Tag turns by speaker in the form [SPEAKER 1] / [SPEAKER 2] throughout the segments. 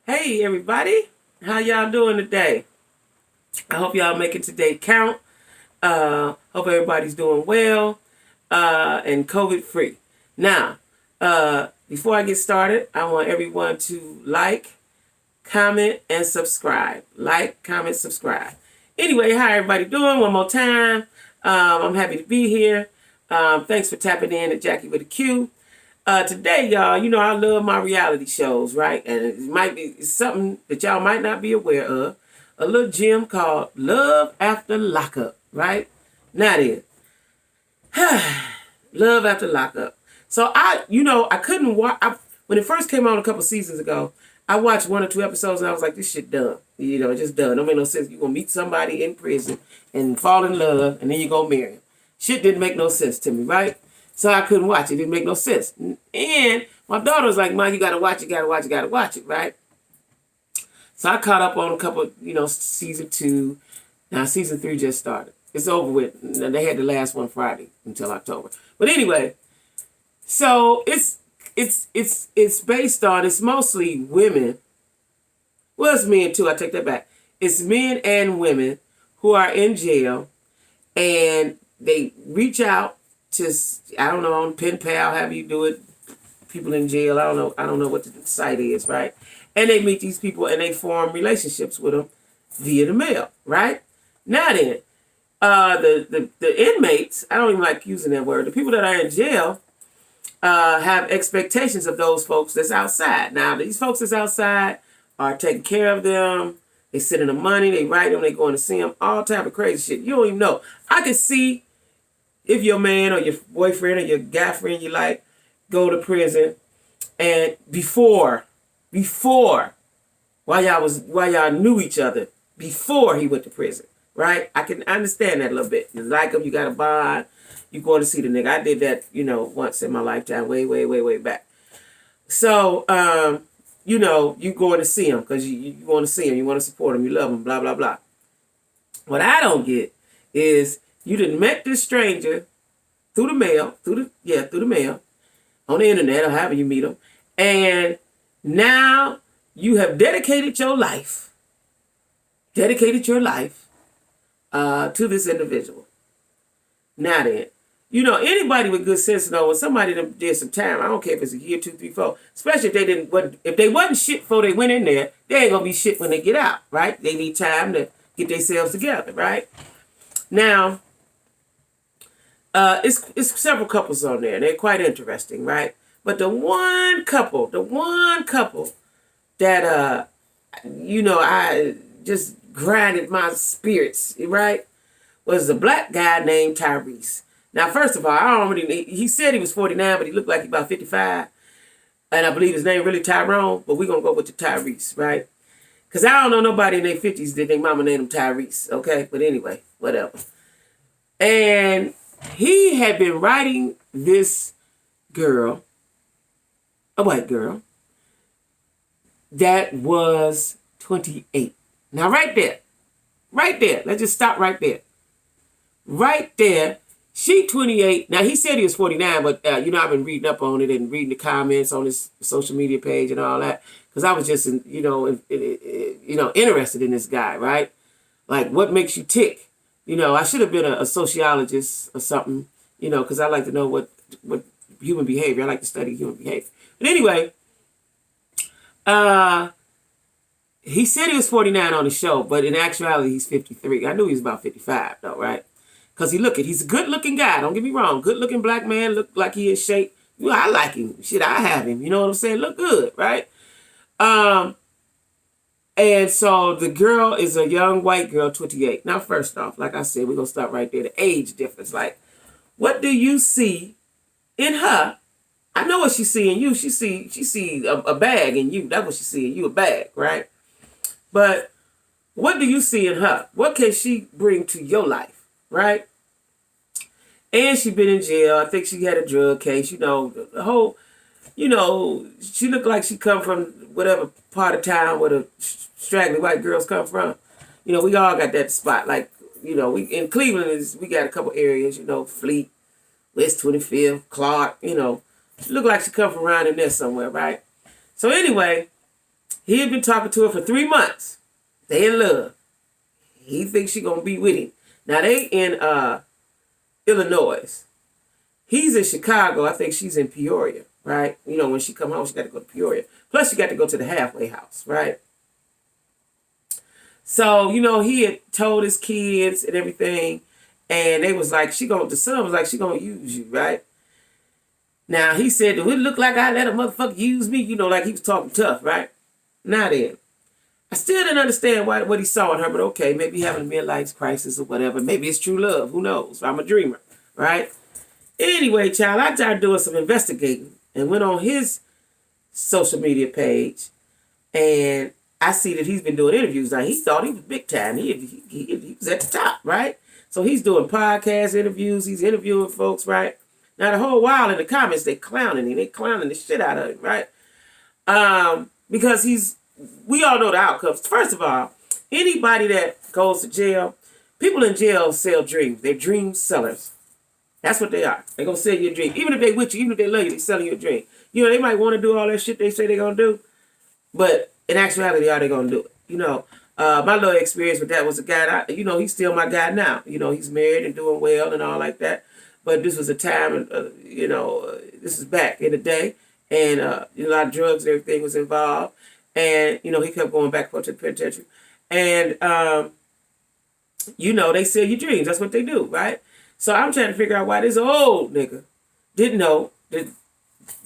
[SPEAKER 1] Hey everybody, how y'all doing today? I hope y'all making today count. Hope everybody's doing well and COVID free. Now, before I get started, I want everyone to like, comment, and subscribe. Like, comment, subscribe. Anyway, how everybody doing? One more time. I'm happy to be here. Thanks for tapping in at Jacquie with a Q. Today, y'all, you know I love my reality shows, right? And it might be something that y'all might not be aware of. A little gem called Love After Lockup, right? Now then, Love After Lockup. So I couldn't watch, when it first came on a couple seasons ago, I watched 1 or 2 episodes and I was like, this shit done. Just done. Don't make no sense. You're going to meet somebody in prison and fall in love and then you're going to marry him. Shit didn't make no sense to me, right? So I couldn't watch it. It didn't make no sense. And my daughter was like, Mom, you got to watch it, right? So I caught up on a couple, season 2. Now season 3 just started. It's over with. They had the last one Friday until October. But anyway, so it's based on, it's mostly women. Well, it's men too. I take that back. It's men and women who are in jail and they reach out to, I don't know, on pen pal, however you do it, people in jail, I don't know what the site is, right? And they meet these people and they form relationships with them via the mail, right? Now then, the inmates, I don't even like using that word, the people that are in jail have expectations of those folks that's outside. Now, these folks that's outside are taking care of them, they send them money, they write them, they going to see them, all type of crazy shit. You don't even know. I can see if your man or your boyfriend or your guy friend you like go to prison and before while y'all knew each other, before he went to prison, right? I can understand that a little bit. You like him, you got a bond, you going to see the nigga. I did that, once in my lifetime, way back. So, you going to see him because you want to see him, you want to support him, you love him, blah, blah, blah. What I don't get is you done met this stranger through the mail, through the mail, on the internet or however you meet them, and now you have dedicated your life to this individual. Now then, anybody with good sense know when somebody did some time, I don't care if it's a year, 2, 3, 4, especially if they wasn't shit before they went in there, they ain't gonna be shit when they get out, right? They need time to get themselves together, right? Now, it's several couples on there. They're quite interesting, right? But the one couple that I just grinded my spirits, right, was a black guy named Tyrese. Now, first of all, he said he was 49, but he looked like he about 55. And I believe his name really Tyrone, but we're going to go with the Tyrese, right? Because I don't know nobody in their 50s that their mama named him Tyrese, okay? But anyway, whatever. And he had been writing this girl, a white girl, that was 28. Now, right there, let's just stop right there. Right there, she 28. Now, he said he was 49, but, I've been reading up on it and reading the comments on his social media page and all that, because I was just, interested in this guy, right? Like, what makes you tick? I should have been a sociologist or something, because I like to know what human behavior. I like to study human behavior. But anyway, he said he was 49 on the show, but in actuality, he's 53. I knew he was about 55, though, right? Because he's a good-looking guy. Don't get me wrong. Good-looking black man, look like he in shape. I like him. Shit, I have him. You know what I'm saying? Look good, right? And so the girl is a young white girl, 28. Now, first off, like I said, we're going to stop right there. The age difference. Like, what do you see in her? I know what she see in you. She see a bag in you. That's what she see in you, a bag, right? But what do you see in her? What can she bring to your life, right? And she been in jail. I think she had a drug case. The whole, she looked like she come from whatever part of town where the straggly white girls come from. We all got that spot. Like, we in Cleveland, we got a couple areas, Fleet, West 25th, Clark, She looked like she come from around in there somewhere, right? So anyway, He had been talking to her for 3 months. They in love. He thinks she gonna be with him. Now they in Illinois. He's in Chicago. I think she's in Peoria, right? You know, when she come home, she got to go to Peoria. Plus, she got to go to the halfway house, right? So, you know, he had told his kids and everything, and they was like, the son was like, she gonna use you, right? Now, he said, do it look like I let a motherfucker use me? You know, like he was talking tough, right? Now then, I still didn't understand what he saw in her, but okay, maybe having a midlife crisis or whatever. Maybe it's true love. Who knows? I'm a dreamer, right? Anyway, child, I started doing some investigating and went on his social media page, and I see that he's been doing interviews. Now, he thought he was big time. He was at the top, right? So he's doing podcast interviews. He's interviewing folks, right? Now, the whole while in the comments, they clowning him. They clowning the shit out of him, right? Because we all know the outcomes. First of all, anybody that goes to jail, people in jail sell dreams. They're dream sellers. That's what they are. They're going to sell you a dream. Even if they with you, even if they love you, they're selling you a dream. You know, they might want to do all that shit they say they're going to do, but in actuality, are they going to do it? You know, my little experience with that was a guy, he's still my guy now. You know, he's married and doing well and all like that. But this was a time, this is back in the day, and a lot of drugs and everything was involved. And, you know, he kept going back to the penitentiary. And, they sell your dreams. That's what they do, right? So I'm trying to figure out why this old nigga didn't know that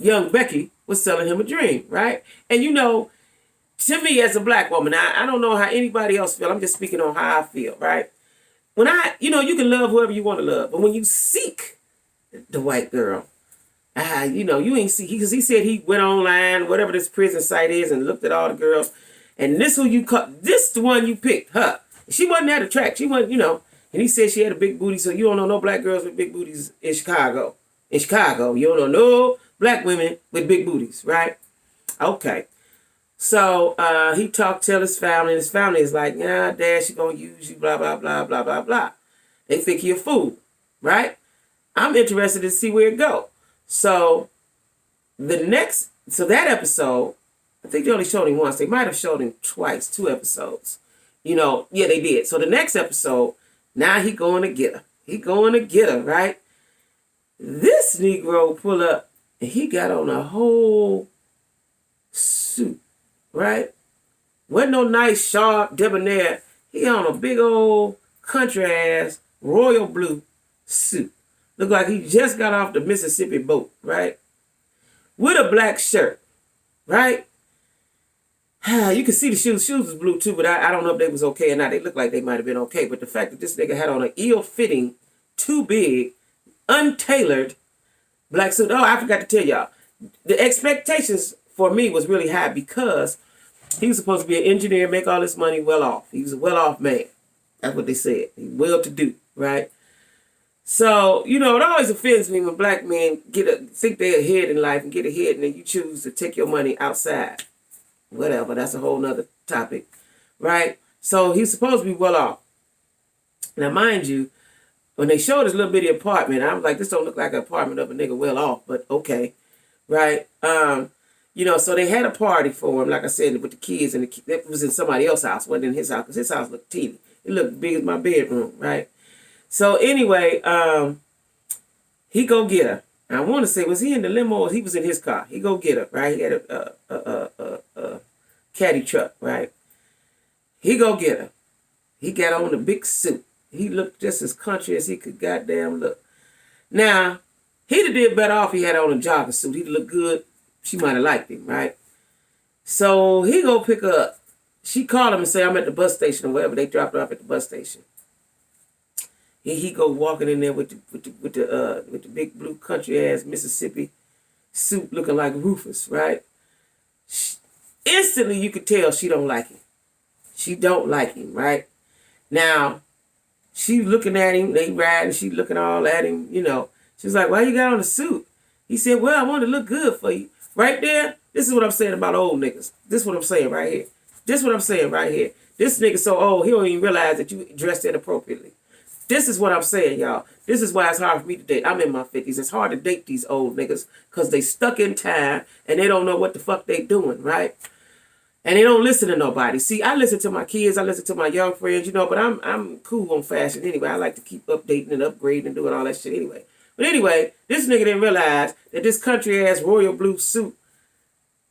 [SPEAKER 1] young Becky was selling him a dream, right? And, to me as a black woman, I don't know how anybody else feel. I'm just speaking on how I feel, right? When you can love whoever you want to love. But when you seek the white girl, you ain't see, because he said he went online, whatever this prison site is, and looked at all the girls. And this the one you picked, her. She wasn't that attractive. She wasn't, and he said she had a big booty, so you don't know no black girls with big booties in Chicago. In Chicago, you don't know no black women with big booties, right? Okay. So he tell his family, and his family is like, yeah, Dad, she gonna use you, blah, blah, blah, blah, blah, blah. They think he a fool, right? I'm interested to see where it go. So that episode, I think they only showed him once. They might have showed him twice, 2 episodes. Yeah, they did. So the next episode, now he going to get her. He going to get her, right? This Negro pull up, and he got on a whole suit, right? Wasn't no nice, sharp, debonair. He on a big old country-ass royal blue suit. Looked like he just got off the Mississippi boat, right? With a black shirt, right? You can see the shoes. Shoes was blue too, but I don't know if they was okay or not. They looked like they might have been okay. But the fact that this nigga had on an ill-fitting, too big, untailored black suit. Oh, I forgot to tell y'all. The expectations for me was really high because he was supposed to be an engineer, make all this money well off. He was a well-off man. That's what they said. He's well-to-do, right? So, it always offends me when black men think they're ahead in life and get ahead, and then you choose to take your money outside. Whatever, that's a whole nother topic, right? So he's supposed to be well off. Now, mind you, when they showed his little bitty apartment, I was like, this don't look like an apartment of a nigga well off, but okay, right? So they had a party for him, like I said, with the kids, and that was in somebody else's house, wasn't in his house, because his house looked teeny. It looked big as my bedroom, right? So anyway, he go get her. I want to say, was he in the limo or he was in his car? He go get her, right? He had a caddy truck, right? He go get her. He got on a big suit. He looked just as country as he could goddamn look. Now, he'd have did better off he had on a jogging suit. He'd look good. She might have liked him, right? So he go pick her up. She called him and say, I'm at the bus station or whatever. They dropped her off at the bus station. He go walking in there with the big blue country ass Mississippi suit looking like Rufus, right? Instantly you could tell she don't like him. She don't like him, right? Now, she looking at him, they riding, she looking all at him, She's like, why you got on a suit? He said, well, I want to look good for you. Right there, this is what I'm saying about old niggas. This is what I'm saying right here. This is what I'm saying right here. This nigga so old, he don't even realize that you dressed inappropriately. This is what I'm saying, y'all. This is why it's hard for me to date. I'm in my 50s. It's hard to date these old niggas because they stuck in time and they don't know what the fuck they doing, right? And they don't listen to nobody. See, I listen to my kids, I listen to my young friends, but I'm cool on fashion anyway. I like to keep updating and upgrading and doing all that shit anyway. But anyway, this nigga didn't realize that this country ass royal blue suit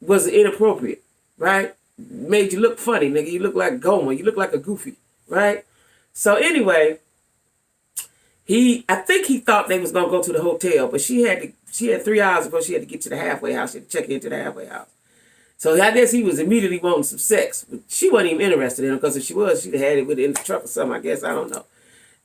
[SPEAKER 1] was inappropriate, right? Made you look funny, nigga. You look like Gomer. You look like a goofy, right? So anyway, I think he thought they was gonna go to the hotel, but she had 3 hours before she had to get to the halfway house. She had to check into the halfway house. So I guess he was immediately wanting some sex. But she wasn't even interested in him, because if she was, she'd have had it with it in the truck or something, I guess. I don't know.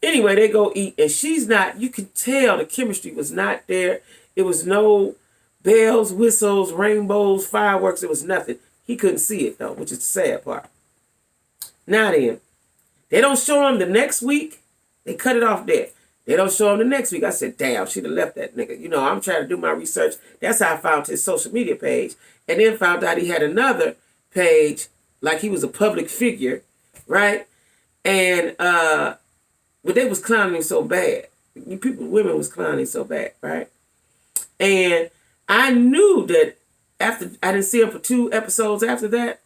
[SPEAKER 1] Anyway, they go eat, and she's not, you can tell the chemistry was not there. It was no bells, whistles, rainbows, fireworks. It was nothing. He couldn't see it, though, which is the sad part. Now then, they don't show him the next week. They cut it off there. They don't show him the next week. I said, damn, she'd have left that nigga. I'm trying to do my research. That's how I found his social media page. And then found out he had another page, like he was a public figure, right? And, but they was clowning him so bad. Women was clowning so bad, right? And I knew that after, I didn't see him for 2 episodes after that,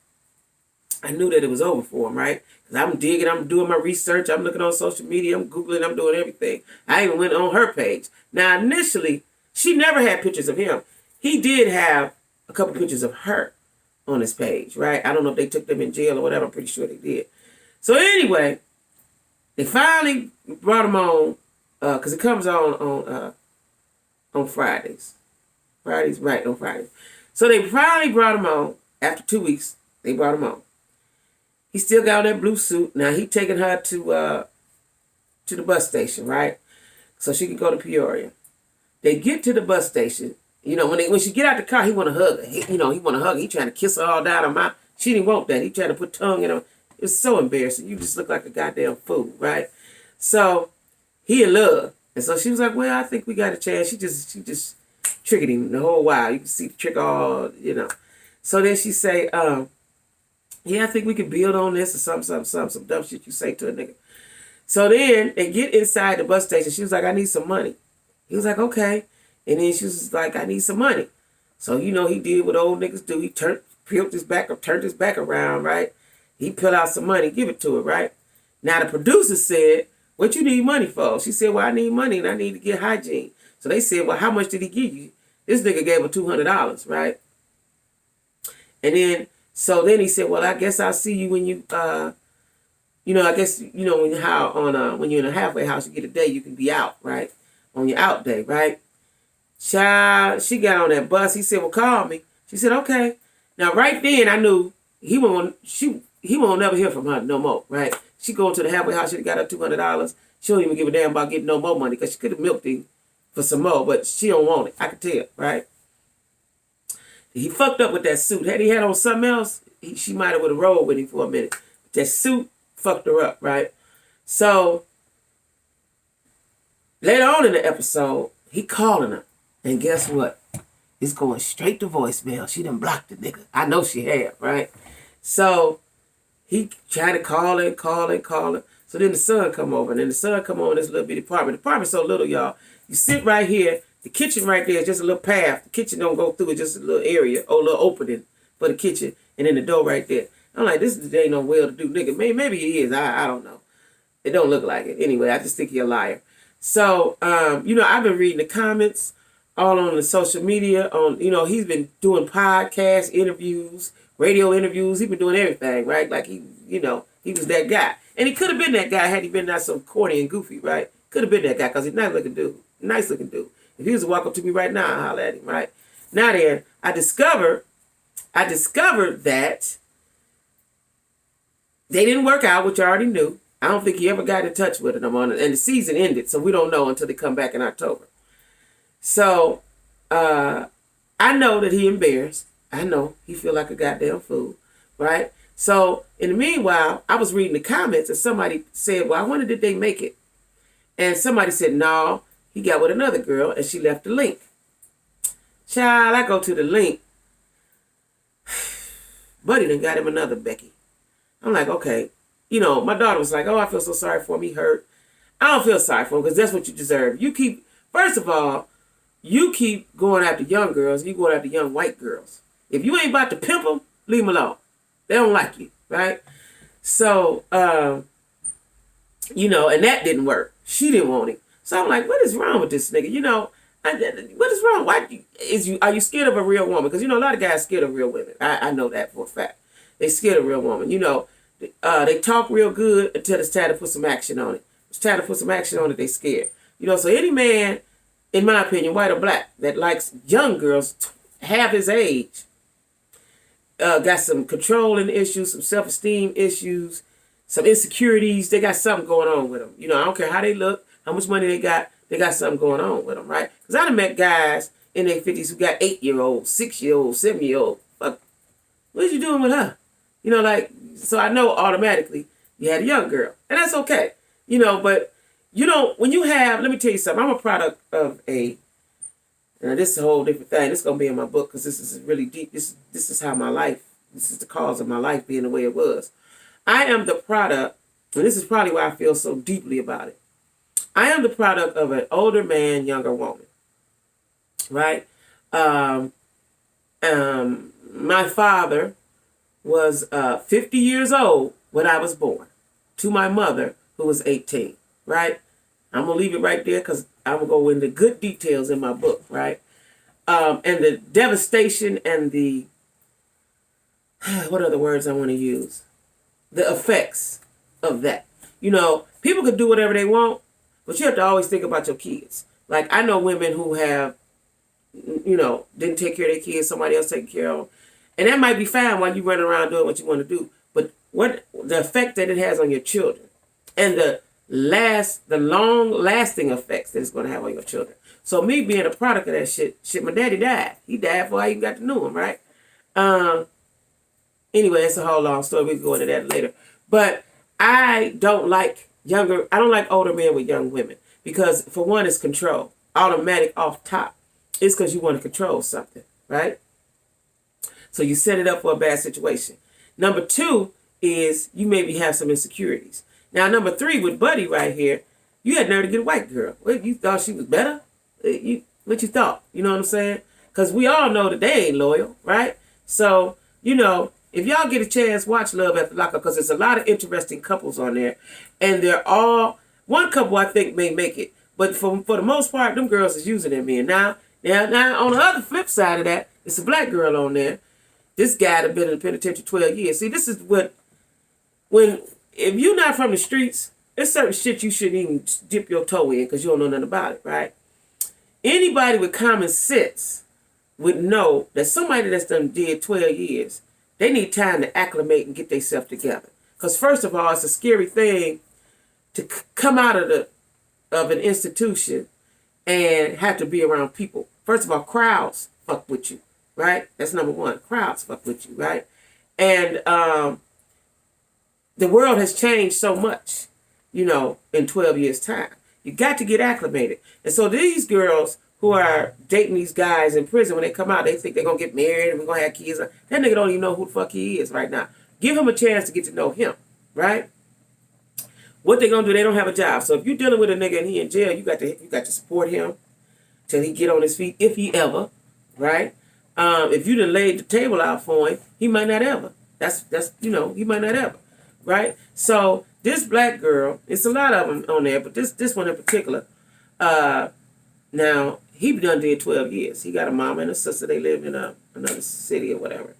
[SPEAKER 1] I knew that it was over for him, right? Because I'm digging, I'm doing my research, I'm looking on social media, I'm Googling, I'm doing everything. I even went on her page. Now, initially, she never had pictures of him. He did have a couple pictures of her on his page, right? I don't know if they took them in jail or whatever. I'm pretty sure they did. So anyway, they finally brought him on, because it comes on Fridays. Right, on Fridays. So they finally brought him on. After 2 weeks, they brought him on. He still got on that blue suit. Now he taking her to the bus station, right? So she can go to Peoria. They get to the bus station. When she get out the car, he want to hug her. He want to hug her. He trying to kiss her all down her mouth. She didn't want that. He trying to put tongue in her. It was so embarrassing. You just look like a goddamn fool, right? So he in love. And so she was like, well, I think we got a chance. She just tricking him the whole while. You can see the trick all. So then she say, yeah, I think we can build on this or some dumb shit you say to a nigga. So then they get inside the bus station. She was like, I need some money. He was like, okay. And then she was like, I need some money. So, he did what old niggas do. He turned his back around, right? He pulled out some money, give it to her, right? Now the producer said, what you need money for? She said, well, I need money and I need to get hygiene. So they said, well, how much did he give you? This nigga gave her $200, right? And then he said, well, I guess I'll see you when you, I guess, when you're in a halfway house, you get a day, you can be out, right? On your out day, right? Child, she got on that bus. He said, well, call me. She said, okay. Now, right then, I knew he won't never hear from her no more, right? She go to the halfway house. She got her $200. She don't even give a damn about getting no more money, because she could have milked him for some more, but she don't want it. I could tell, right? He fucked up with that suit. Had he had on something else, she might have would have rolled with him for a minute. But that suit fucked her up, right? So later on in the episode, he calling her. And guess what? It's going straight to voicemail. She done blocked the nigga. I know she had, right? So he tried to call her. So then the son come over. And then the son come over in this little bitty apartment. The apartment's so little, y'all. You sit right here. The kitchen right there is just a little path. The kitchen don't go through. It's just a little area or a little opening for the kitchen. And then the door right there. I'm like, this ain't no well-to-do nigga. Maybe he is. I don't know. It don't look like it. Anyway, I just think he a liar. So, I've been reading the comments all on the social media. He's been doing podcast interviews, radio interviews. He's been doing everything, right? Like he was that guy. And he could have been that guy had he been not so corny and goofy, right? Could have been that guy, because he's a nice looking dude. If he was to walk up to me right now, I'd holler at him, right? Now then, I discovered that they didn't work out, which I already knew. I don't think he ever got in touch with them and the season ended, so we don't know until they come back in October. So, I know that he embarrassed. I know he feel like a goddamn fool, right? So, in the meanwhile, I was reading the comments and somebody said, well, I wonder did they make it? And somebody said, no, he got with another girl and she left the link. Child, I go to the link. Buddy done got him another Becky. I'm like, okay. My daughter was like, oh, I feel so sorry for him. He hurt. I don't feel sorry for him, because that's what you deserve. First of all, you keep going after young girls. You going after young white girls. If you ain't about to pimp them, leave them alone. They don't like you, right? So, and that didn't work. She didn't want him. So I'm like, what is wrong with this nigga? What is wrong? Are you scared of a real woman? Because, a lot of guys scared of real women. I know that for a fact. They scared of real woman. They talk real good until it's time to put some action on it. It's time to put some action on it, they scared. So any man, in my opinion, white or black, that likes young girls half his age, got some controlling issues, some self-esteem issues, some insecurities. They got something going on with them. I don't care how they look, how much money they got something going on with them, right? Because I done met guys in their 50s who got 8-year-olds, 6-year-olds, 7-year-olds. Fuck, what are you doing with her? So I know automatically you had a young girl. And that's okay. But when you have, let me tell you something. I'm a product of this is a whole different thing. This is going to be in my book because this is really deep. This is how my life, this is the cause of my life being the way it was. I am the product, and this is probably why I feel so deeply about it. I am the product of an older man, younger woman, right? My father was 50 years old when I was born to my mother, who was 18, right? I'm going to leave it right there because I'm going to go into good details in my book, right? And the devastation and the, what are the words I want to use? The effects of that. People can do whatever they want, but you have to always think about your kids. Like, I know women who have, didn't take care of their kids, somebody else taking care of them. And that might be fine while you running around doing what you want to do. But what the effect that it has on your children and the long-lasting effects that it's going to have on your children. So me being a product of that shit, my daddy died. He died before I even got to know him, right? Anyway, it's a whole long story. We can go into that later. But I don't like older men with young women because, for one, it's control. Automatic off top. It's because you want to control something, right? So you set it up for a bad situation. Number 2 is you maybe have some insecurities. Now, number 3 with Buddy right here, you had nerve to get a white girl. What, you thought she was better? What you thought? You know what I'm saying? Because we all know that they ain't loyal, right? So, if y'all get a chance, watch Love After Lockup because there's a lot of interesting couples on there. And they're all, one couple I think may make it. But for the most part, them girls is using their men. Now, on the other flip side of that, it's a black girl on there. This guy had been in the penitentiary 12 years. See, this is if you're not from the streets, there's certain shit you shouldn't even dip your toe in because you don't know nothing about it, right? Anybody with common sense would know that somebody that's done did 12 years, they need time to acclimate and get themselves together. Because first of all, it's a scary thing to come out of an institution and have to be around people. First of all, crowds fuck with you, right? That's number 1. Crowds fuck with you, right? And the world has changed so much, in 12 years' time. You got to get acclimated. And so these girls who are dating these guys in prison, when they come out, they think they're going to get married and we're going to have kids. That nigga don't even know who the fuck he is right now. Give him a chance to get to know him, right? What they going to do, they don't have a job. So if you're dealing with a nigga and he in jail, you got to support him till he get on his feet, if he ever, right? If you done laid the table out for him, he might not ever. That's he might not ever, right? So this black girl, it's a lot of them on there, but this one in particular, now, he done did 12 years. He got a mama and a sister. They live in another city or whatever.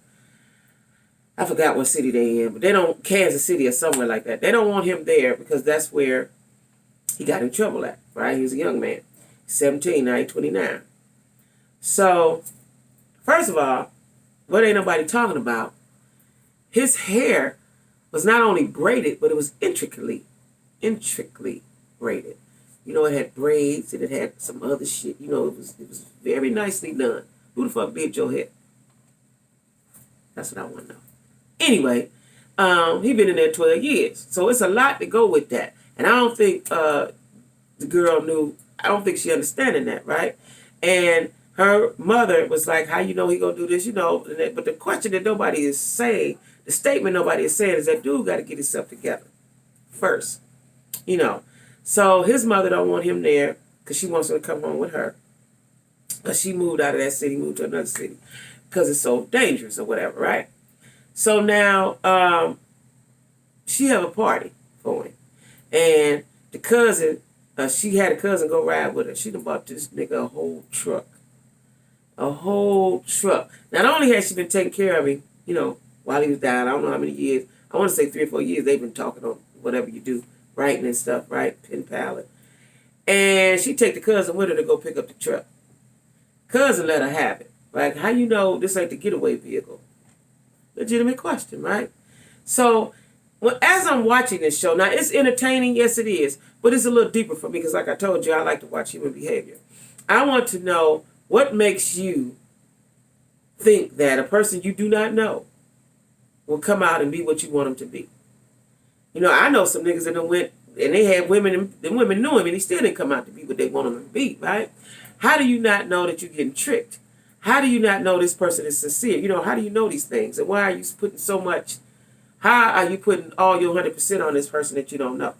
[SPEAKER 1] I forgot what city they in, but Kansas City or somewhere like that. They don't want him there because that's where he got in trouble at, right? He was a young man. 17, now he's 29. So, first of all, what ain't nobody talking about, his hair was not only braided, but it was intricately braided. It had braids and it had some other shit. It was very nicely done. Who the fuck did your hair? That's what I want to know. Anyway, he been in there 12 years. So it's a lot to go with that. And I don't think the girl knew, I don't think she understanding that, right? And her mother was like, how you know he gonna do this? But the question that nobody is saying, the statement nobody is saying is that dude got to get himself together first. So his mother don't want him there because she wants him to come home with her. Because she moved out of that city, moved to another city. Because it's so dangerous or whatever, right? So now she have a party for him. And the cousin, she had a cousin go ride with her. She done bought this nigga a whole truck. A whole truck. Not only has she been taking care of him, while he was down, I don't know how many years. I want to say 3 or 4 years they've been talking on whatever you do, writing and stuff, right? Pen pal. And she take the cousin with her to go pick up the truck. Cousin let her have it. Like, how you know this ain't the getaway vehicle? Legitimate question, right? So, as I'm watching this show, now it's entertaining, yes it is, but it's a little deeper for me because like I told you, I like to watch human behavior. I want to know what makes you think that a person you do not know will come out and be what you want them to be. I know some niggas that went and they had women, and the women knew him and he still didn't come out to be what they want him to be, right? How do you not know that you're getting tricked? How do you not know this person is sincere? How do you know these things? And why are you putting so much, how are you putting all your 100% on this person that you don't know?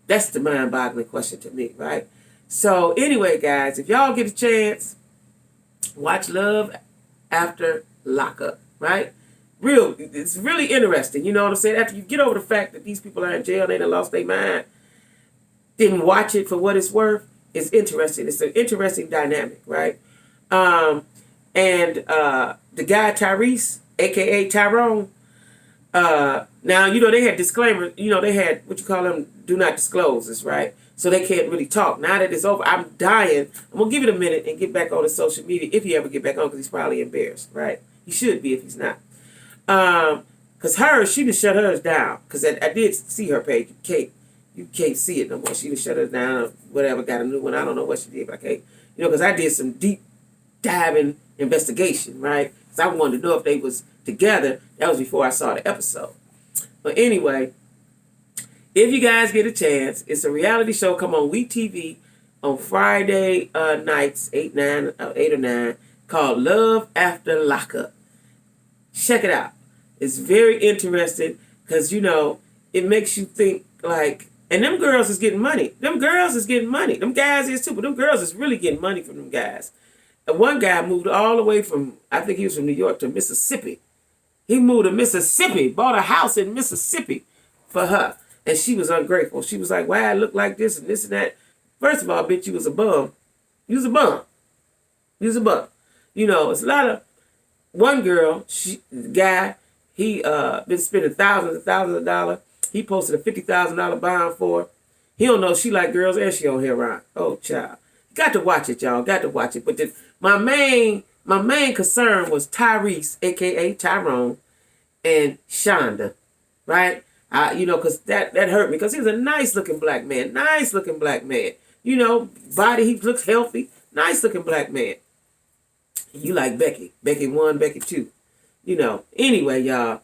[SPEAKER 1] That's the mind-boggling question to me, right? So anyway, guys, if y'all get a chance, watch Love After Lockup, right? It's really interesting, you know what I'm saying? After you get over the fact that these people are in jail, they done lost their mind, didn't watch it for what it's worth, it's interesting. It's an interesting dynamic, right? And the guy Tyrese, a.k.a. Tyrone, now, they had disclaimers, they had, what you call them, do not discloses, right? So they can't really talk. Now that it's over, I'm dying. I'm going to give it a minute and get back on the social media, if he ever get back on, because he's probably embarrassed, right? He should be if he's not. Because she done shut hers down. Because I did see her page. You can't see it no more. She done shut hers down or whatever, got a new one. I don't know what she did, but I can't. Because I did some deep diving investigation, right? Because I wanted to know if they was together. That was before I saw the episode. But anyway, if you guys get a chance, it's a reality show. Come on WeTV on Friday nights, 8 or 9, called Love After Lockup. Check it out. It's very interesting because, it makes you think like, and them girls is getting money. Them girls is getting money. Them guys is too, but them girls is really getting money from them guys. And one guy moved all the way from, I think he was from New York to Mississippi. He moved to Mississippi, bought a house in Mississippi for her. And she was ungrateful. She was like, why I look like this and that. First of all, bitch, you was a bum. You was a bum. It's a lot of, one girl, the guy, he been spending thousands and thousands of dollars. He posted a $50,000 bond for her. He don't know she like girls and she on here around. Oh, child. Got to watch it, y'all. Got to watch it. But my main concern was Tyrese, a.k.a. Tyrone, and Shonda, right? Because that hurt me. Because he was a nice-looking black man. Nice-looking black man. Body, he looks healthy. Nice-looking black man. You like Becky. Becky 1, Becky 2. Anyway, y'all.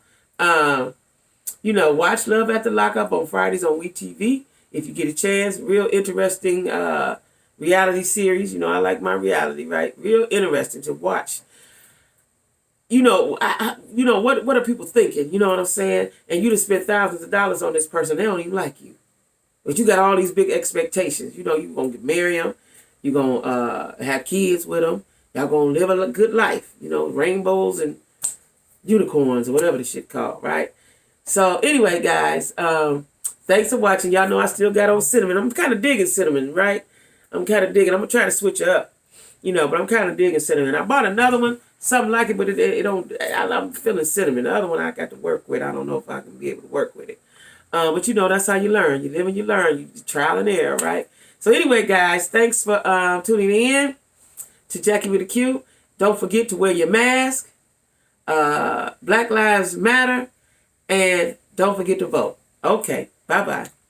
[SPEAKER 1] Watch Love After Lockup on Fridays on WeTV. If you get a chance, real interesting reality series. I like my reality, right? Real interesting to watch. What are people thinking? You know what I'm saying? And you just spent thousands of dollars on this person. They don't even like you. But you got all these big expectations. You're going to marry them. You're going to have kids with them. Y'all going to live a good life. Rainbows and unicorns or whatever the shit called, right? So anyway, guys, thanks for watching. Y'all know I still got on cinnamon. I'm kind of digging cinnamon, right? I'm kind of digging. I'm going to try to switch it up, but I'm kind of digging cinnamon. I bought another one, something like it, but it don't, I'm feeling cinnamon. The other one I got to work with. I don't know if I can be able to work with it. But that's how you learn. You live and you learn. You trial and error, right? So anyway, guys, thanks for tuning in to Jacquie with a Q. Don't forget to wear your mask. Black Lives Matter. And don't forget to vote. Okay. Bye-bye.